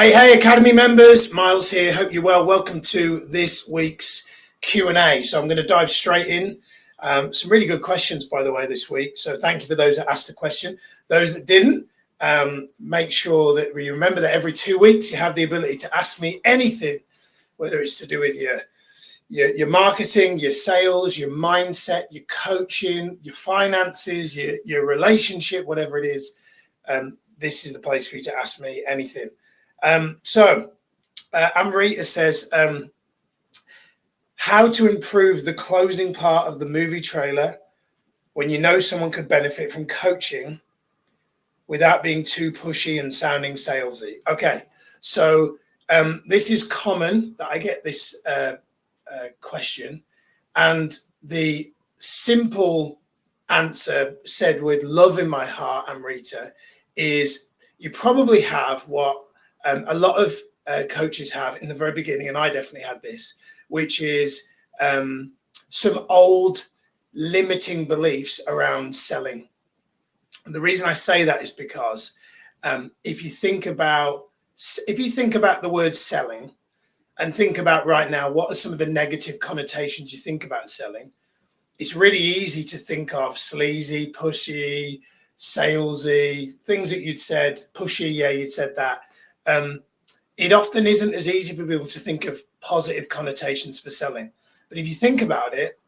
Hey, Academy members, Miles here. Hope you're well. Welcome to this week's Q&A. So I'm going to dive straight in. Some really good questions, by the way, this week. So thank you for those that asked a question. Those that didn't, make sure that you remember that every 2 weeks you have the ability to ask me anything, whether it's to do with your marketing, your sales, your mindset, your coaching, your finances, your relationship, whatever it is. This is the place for you to ask me anything. Amrita says, how to improve the closing part of the movie trailer when you know someone could benefit from coaching without being too pushy and sounding salesy. Okay, so this is common that I get this question, and the simple answer, said with love in my heart, Amrita, is you probably have what a lot of coaches have in the very beginning, and I definitely had this, which is some old limiting beliefs around selling. And the reason I say that is because if you think about the word selling and think about right now, what are some of the negative connotations you think about selling? It's really easy to think of sleazy, pushy, salesy, things that you'd said, pushy, yeah, you'd said that. It often isn't as easy for people to think of positive connotations for selling. But if you think about it,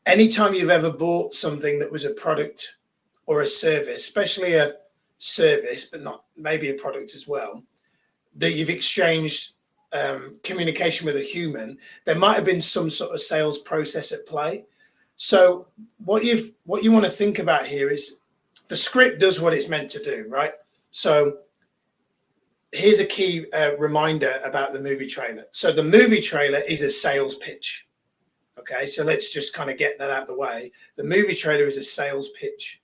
anytime you've ever bought something that was a product or a service, especially a service, but not maybe a product as well, that you've exchanged communication with a human, there might have been some sort of sales process at play. So what you want to think about here is the script does what it's meant to do, right? So here's a key reminder about the movie trailer. So the movie trailer is a sales pitch. Okay, so let's just kind of get that out of the way. The movie trailer is a sales pitch.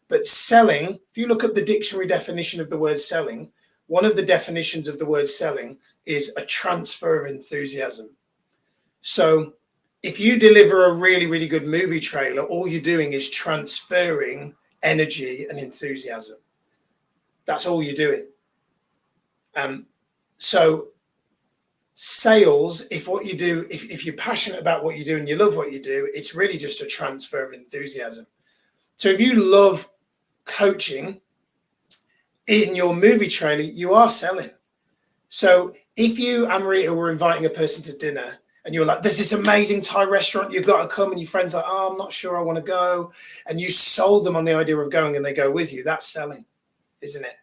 But selling, if you look at the dictionary definition of the word selling, one of the definitions of the word selling is a transfer of enthusiasm. So if you deliver a really, really good movie trailer, all you're doing is transferring energy and enthusiasm. That's all you're doing. So sales, if what you do, if you're passionate about what you do and you love what you do, it's really just a transfer of enthusiasm. So if you love coaching in your movie trailer, you are selling. So if you, Amrita, were inviting a person to dinner and you were like, there's this amazing Thai restaurant, you've got to come, and your friend's like, oh, I'm not sure I want to go, and you sold them on the idea of going and they go with you, that's selling, isn't it?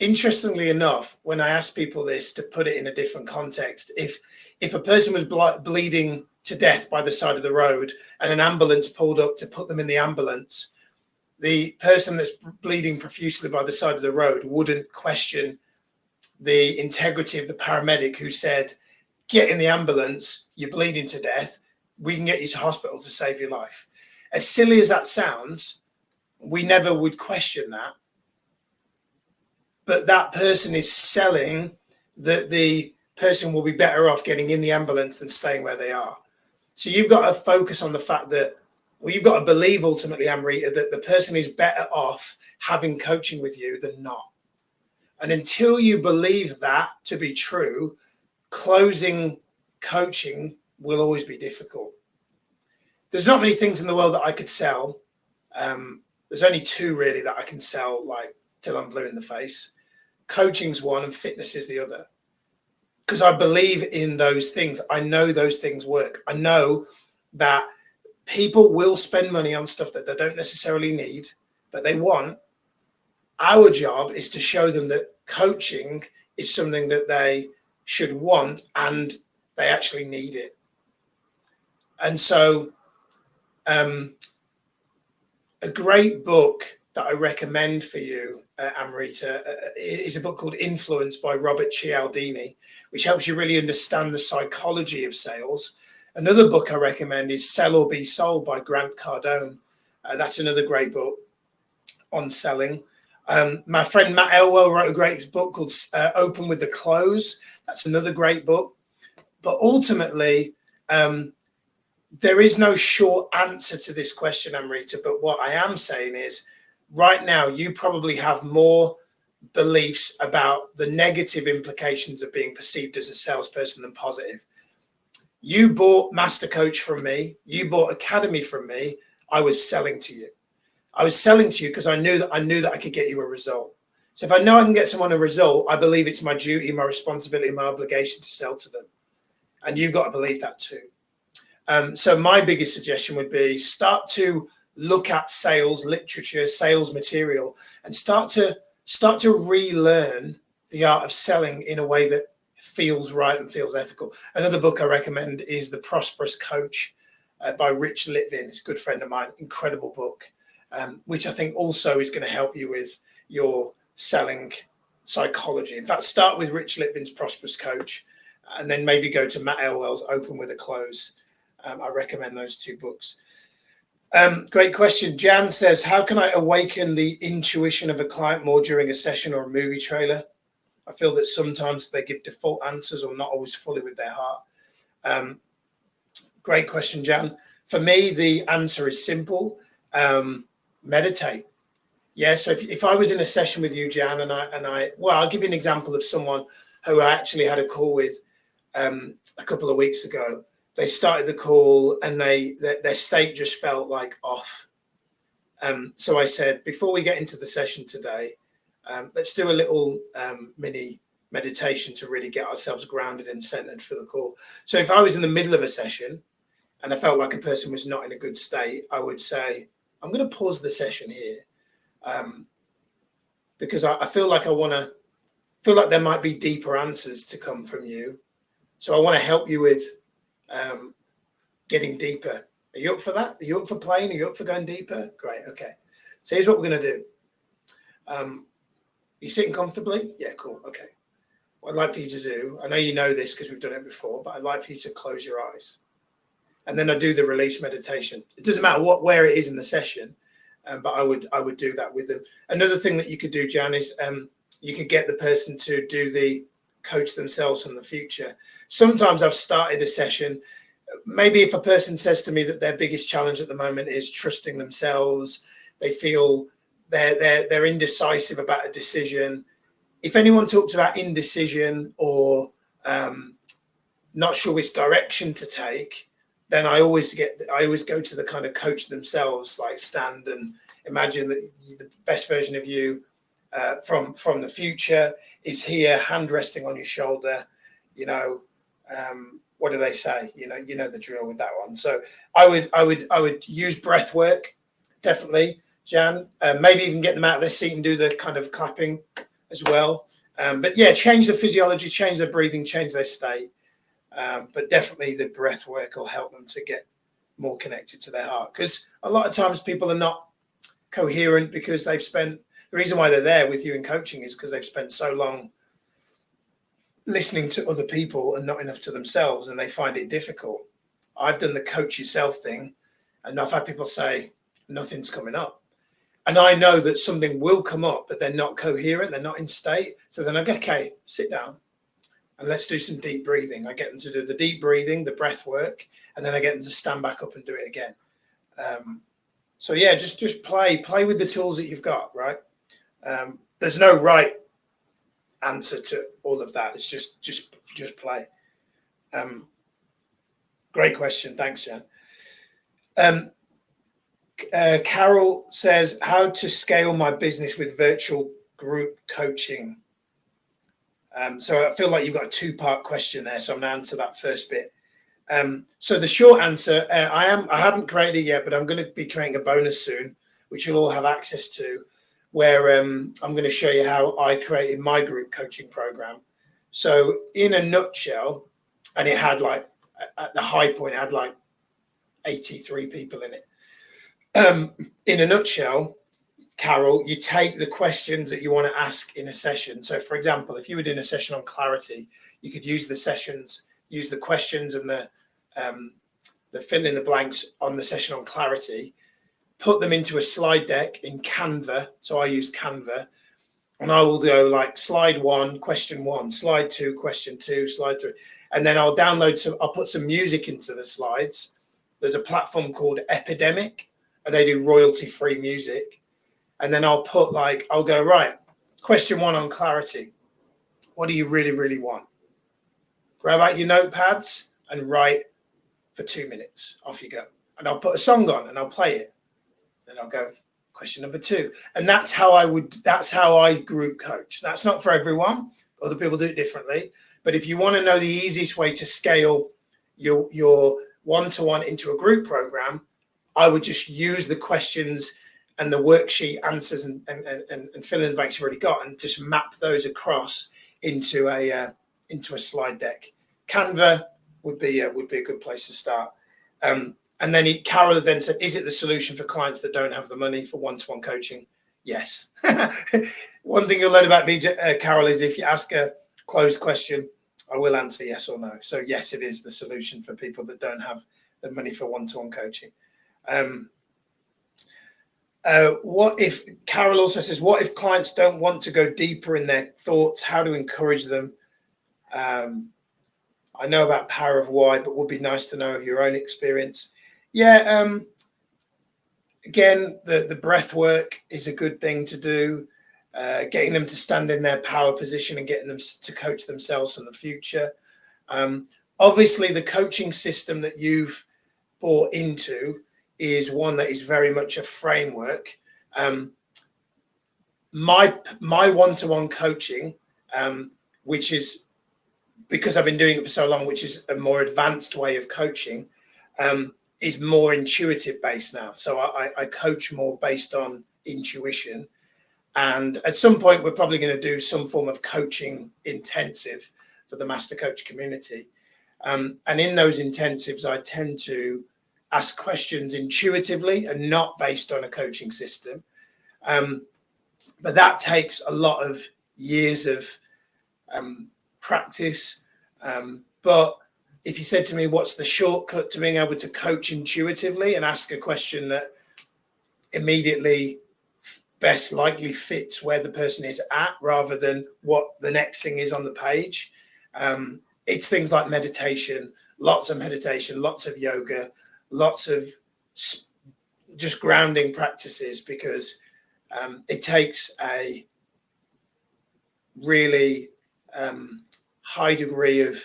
Interestingly enough, when I ask people this, to put it in a different context, if a person was bleeding to death by the side of the road and an ambulance pulled up to put them in the ambulance, the person that's bleeding profusely by the side of the road wouldn't question the integrity of the paramedic who said, get in the ambulance, you're bleeding to death, we can get you to hospital to save your life. As silly as that sounds, we never would question that. But that person is selling that the person will be better off getting in the ambulance than staying where they are. So you've got to focus on the fact that, well, you've got to believe ultimately, Amrita, that the person is better off having coaching with you than not. And until you believe that to be true, closing coaching will always be difficult. There's not many things in the world that I could sell. There's only two really that I can sell, like, till I'm blue in the face. Coaching's one and fitness is the other. Because I believe in those things. I know those things work. I know that people will spend money on stuff that they don't necessarily need, but they want. Our job is to show them that coaching is something that they should want and they actually need it. And so a great book that I recommend for you, Amrita, is a book called Influence by Robert Cialdini, which helps you really understand the psychology of sales. Another book I recommend is Sell or Be Sold by Grant Cardone. That's another great book on selling. My friend Matt Elwell wrote a great book called Open with the Close. That's another great book. But ultimately, there is no short answer to this question, Amrita. But what I am saying is, right now you probably have more beliefs about the negative implications of being perceived as a salesperson than positive. You bought Master Coach from me, you bought Academy from me. I was selling to you. I was selling to you because I knew that I could get you a result. So if I know I can get someone a result, I believe it's my duty, my responsibility, my obligation to sell to them. And you've got to believe that too. So my biggest suggestion would be start to look at sales literature, sales material, and start to relearn the art of selling in a way that feels right and feels ethical. Another book I recommend is The Prosperous Coach by Rich Litvin. It's a good friend of mine. Incredible book, which I think also is going to help you with your selling psychology. In fact, start with Rich Litvin's Prosperous Coach, and then maybe go to Matt Elwell's Open with a Close. I recommend those two books. Great question. Jan says, how can I awaken the intuition of a client more during a session or a movie trailer? I feel that sometimes they give default answers or not always fully with their heart. Great question, Jan. For me, the answer is simple. Meditate. Yeah, so if I was in a session with you, Jan, and I'll give you an example of someone who I actually had a call with a couple of weeks ago. They started the call and their state just felt like off. So I said, before we get into the session today, let's do a little mini meditation to really get ourselves grounded and centered for the call. So if I was in the middle of a session and I felt like a person was not in a good state, I would say, I'm going to pause the session here because I feel like there might be deeper answers to come from you. So I want to help you with getting deeper. Are you up for that? Are you up for playing? Are you up for going deeper? Great. Okay. So here's what we're going to do. You sitting comfortably? Yeah, cool. Okay. What I'd like for you to do, I know you know this because we've done it before, but I'd like for you to close your eyes. And then I do the release meditation. It doesn't matter where it is in the session, but I would do that with them. Another thing that you could do, Jan, is you could get the person to do the coach themselves from the future. Sometimes I've started a session. Maybe if a person says to me that their biggest challenge at the moment is trusting themselves, they feel they're indecisive about a decision. If anyone talks about indecision or not sure which direction to take, then I always go to the kind of coach themselves, like stand and imagine that the best version of you from the future is here, hand resting on your shoulder. What do they say? You know the drill with that one. So I would use breath work, definitely, Jan. Maybe even get them out of their seat and do the kind of clapping as well. But yeah, change the physiology, change their breathing, change their state. But definitely the breath work will help them to get more connected to their heart. Because a lot of times people are not coherent because the reason why they're there with you in coaching is because they've spent so long listening to other people and not enough to themselves, and they find it difficult. I've done the coach yourself thing, and I've had people say nothing's coming up. And I know that something will come up, but they're not coherent, they're not in state. So then I go, okay, sit down and let's do some deep breathing. I get them to do the deep breathing, the breath work, and then I get them to stand back up and do it again. So yeah, just play with the tools that you've got, right? There's no right answer to all of that. It's just play. Great question. Thanks, Jan. Carol says, how to scale my business with virtual group coaching. So I feel like you've got a two-part question there, so I'm going to answer that first bit. So the short answer, I haven't created it yet, but I'm going to be creating a bonus soon, which you'll all have access to, where I'm going to show you how I created my group coaching program. So in a nutshell, and it had like, at the high point, it had like 83 people in it. In a nutshell, Carol, you take the questions that you want to ask in a session. So for example, if you were doing a session on clarity, you could use the questions and the fill in the blanks on the session on clarity, put them into a slide deck in Canva. So I use Canva, and I will do like slide 1, question 1, slide 2, question 2, slide 3. And then I'll put some music into the slides. There's a platform called Epidemic, and they do royalty-free music. And then I'll go, right, question 1 on clarity. What do you really, really want? Grab out your notepads and write for 2 minutes. Off you go. And I'll put a song on and I'll play it. Then I'll go, question number 2. And that's how I group coach. That's not for everyone. Other people do it differently. But if you want to know the easiest way to scale your one-to-one into a group program, I would just use the questions and the worksheet answers and fill in the blanks you've already got, and just map those across into a slide deck. Canva would be a good place to start. And then Carol then said, "Is it the solution for clients that don't have the money for one-to-one coaching?" Yes. One thing you'll learn about me, Carol, is if you ask a closed question, I will answer yes or no. So yes, it is the solution for people that don't have the money for one-to-one coaching. What if, Carol also says, what if clients don't want to go deeper in their thoughts? How to encourage them? I know about Power of Why, but would be nice to know your own experience. Yeah. Again, the breath work is a good thing to do. Getting them to stand in their power position and getting them to coach themselves in the future. Obviously, the coaching system that you've bought into is one that is very much a framework. My one-to-one coaching, which is, because I've been doing it for so long, which is a more advanced way of coaching, is more intuitive based now. So I coach more based on intuition. And at some point, we're probably going to do some form of coaching intensive for the Master Coach community. And in those intensives, I tend to ask questions intuitively and not based on a coaching system. But that takes a lot of years of practice. But if you said to me, what's the shortcut to being able to coach intuitively and ask a question that immediately best likely fits where the person is at rather than what the next thing is on the page, it's things like meditation, lots of yoga, lots of just grounding practices, because it takes a really high degree of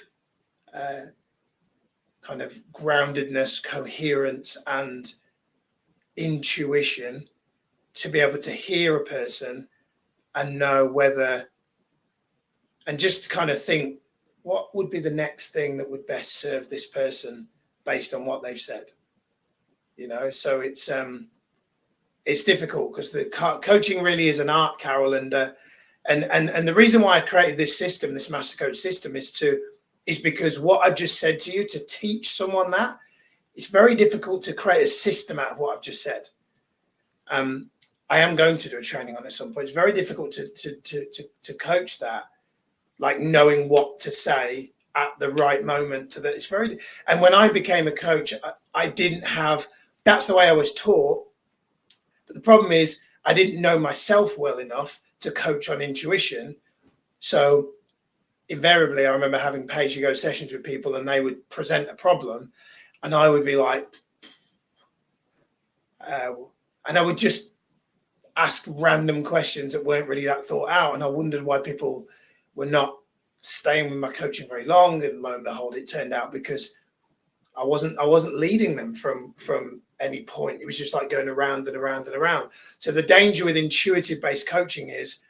kind of groundedness, coherence, and intuition to be able to hear a person and know whether, and just kind of think, what would be the next thing that would best serve this person based on what they've said, so it's difficult, because the coaching really is an art, Carol, and the reason why I created this system, this Master Coach system, is because what I've just said to you, to teach someone that, it's very difficult to create a system out of what I've just said. I am going to do a training on it at some point. It's very difficult to coach that, like knowing what to say at the right moment to that. It's very, and when I became a coach, I didn't have, that's the way I was taught. But the problem is I didn't know myself well enough to coach on intuition. So invariably, I remember having pay-as-you-go sessions with people, and they would present a problem and I would be like, and I would just ask random questions that weren't really that thought out. And I wondered why people were not staying with my coaching very long. And lo and behold, it turned out because I wasn't leading them from any point. It was just like going around and around and around. So the danger with intuitive based coaching is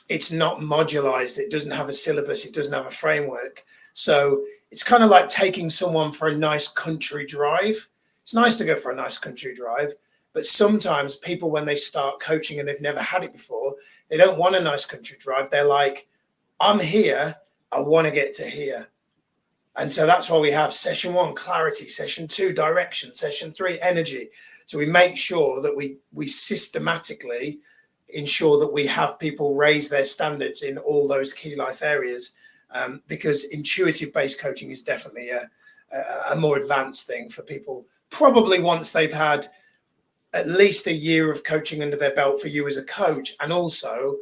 it's not modularized. It doesn't have a syllabus. It doesn't have a framework. So it's kind of like taking someone for a nice country drive. It's nice to go for a nice country drive, but sometimes people, when they start coaching and they've never had it before, they don't want a nice country drive. They're like, I'm here, I want to get to here. And so that's why we have session 1, clarity, session 2, direction, session 3, energy. So we make sure that we systematically ensure that we have people raise their standards in all those key life areas, because intuitive based coaching is definitely a more advanced thing for people, probably once they've had at least a year of coaching under their belt for you as a coach. And also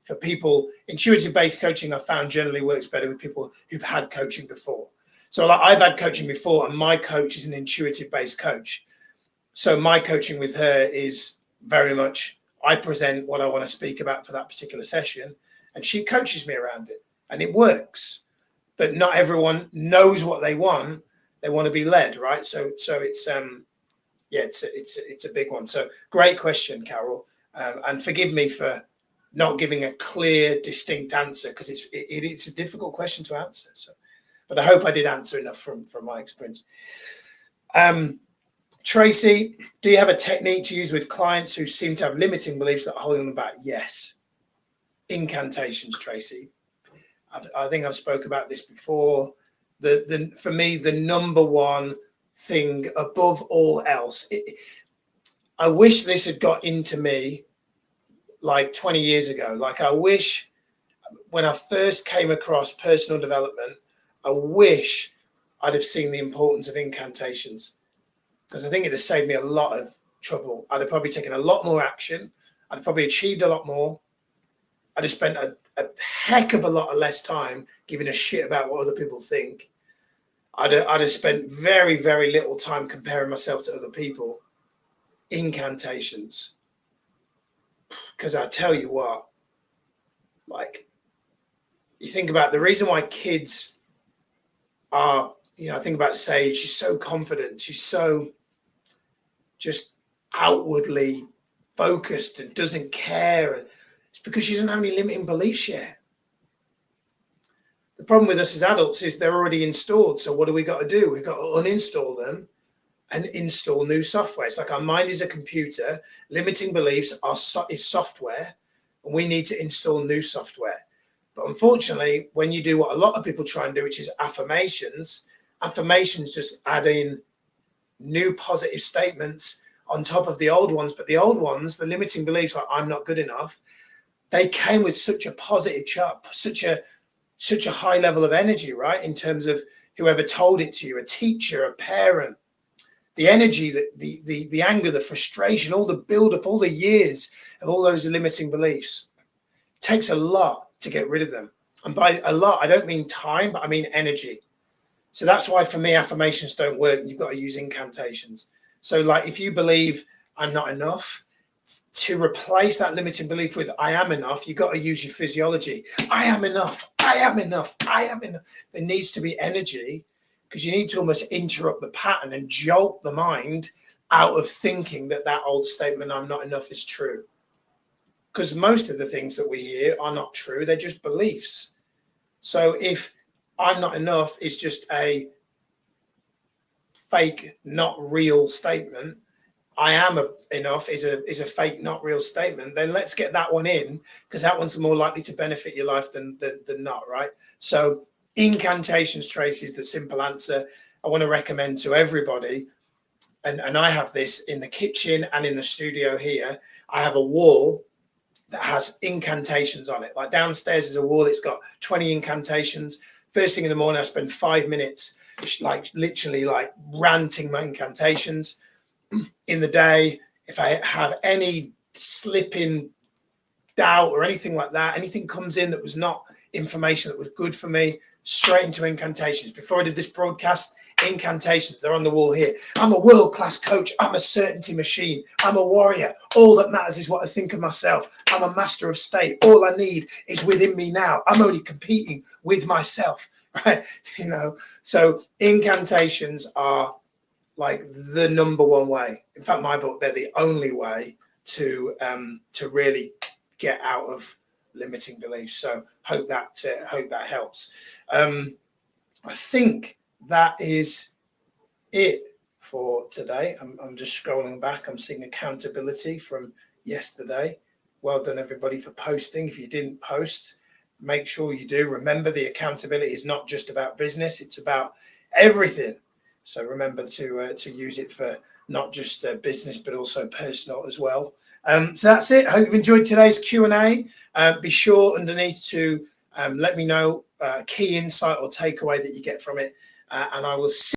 for people, intuitive based coaching I found generally works better with people who've had coaching before. So like, I've had coaching before, and my coach is an intuitive based coach. So my coaching with her is very much I present what I want to speak about for that particular session, and she coaches me around it, and it works. But not everyone knows what they want. They want to be led, right? So it's it's a big one. So great question, Carol, and forgive me for not giving a clear, distinct answer, because it's a difficult question to answer. So, but I hope I did answer enough from my experience. Tracy, do you have a technique to use with clients who seem to have limiting beliefs that are holding them back? Yes. Incantations, Tracy. I think I've spoke about this before. For me, the number one thing above all else, I wish this had got into me like 20 years ago. Like, I wish when I first came across personal development, I wish I'd have seen the importance of incantations, because I think it has saved me a lot of trouble. I'd have probably taken a lot more action. I'd have probably achieved a lot more. I'd have spent a heck of a lot of less time giving a shit about what other people think. I'd have spent very, very little time comparing myself to other people. Incantations. Because I tell you what, like, you think about the reason why kids are, I think about Sage, she's so confident, she's so just outwardly focused and doesn't care. It's because she doesn't have any limiting beliefs yet. The problem with us as adults is they're already installed. So what do we got to do? We've got to uninstall them and install new software. It's like our mind is a computer. Limiting beliefs is software, and we need to install new software. But unfortunately, when you do what a lot of people try and do, which is affirmations just add in new positive statements on top of the old ones. But the old ones, the limiting beliefs like I'm not good enough, they came with such a positive chop, such a high level of energy, right? In terms of whoever told it to you, a teacher, a parent, the energy, the anger, the frustration, all the build-up, all the years of all those limiting beliefs. It takes a lot to get rid of them. And by a lot, I don't mean time, but I mean energy. So that's why for me, affirmations don't work. You've got to use incantations. So like, if you believe I'm not enough, to replace that limiting belief with I am enough, you've got to use your physiology. I am enough. I am enough. I am enough. There needs to be energy, because you need to almost interrupt the pattern and jolt the mind out of thinking that old statement, I'm not enough, is true. Because most of the things that we hear are not true. They're just beliefs. So if I'm not enough is just a fake, not real statement, I am enough is a fake, not real statement, then let's get that one in, because that one's more likely to benefit your life than not, right? So incantations, Tracy, is the simple answer. I want to recommend to everybody, and I have this in the kitchen and in the studio here. I have a wall that has incantations on it. Like downstairs is a wall that's got 20 incantations. First thing in the morning, I spend 5 minutes like literally like ranting my incantations. In the day, if I have any slipping doubt or anything like that, anything comes in that was not information that was good for me, straight into incantations. Before I did this broadcast, incantations, they're on the wall here. I'm a world-class coach. I'm a certainty machine. I'm a warrior. All that matters is what I think of myself. I'm a master of state. All I need is within me now. I'm only competing with myself, right? So incantations are like the number one way. In fact, my book, they're the only way to really get out of limiting beliefs. So hope that helps. I think that is it for today. I'm just scrolling back. I'm seeing accountability from yesterday. Well done, everybody, for posting. If you didn't post, make sure you do. Remember, the accountability is not just about business. It's about everything. So remember to use it for not just business, but also personal as well. So that's it. I hope you've enjoyed today's Q&A. Be sure underneath to let me know key insight or takeaway that you get from it. And I will see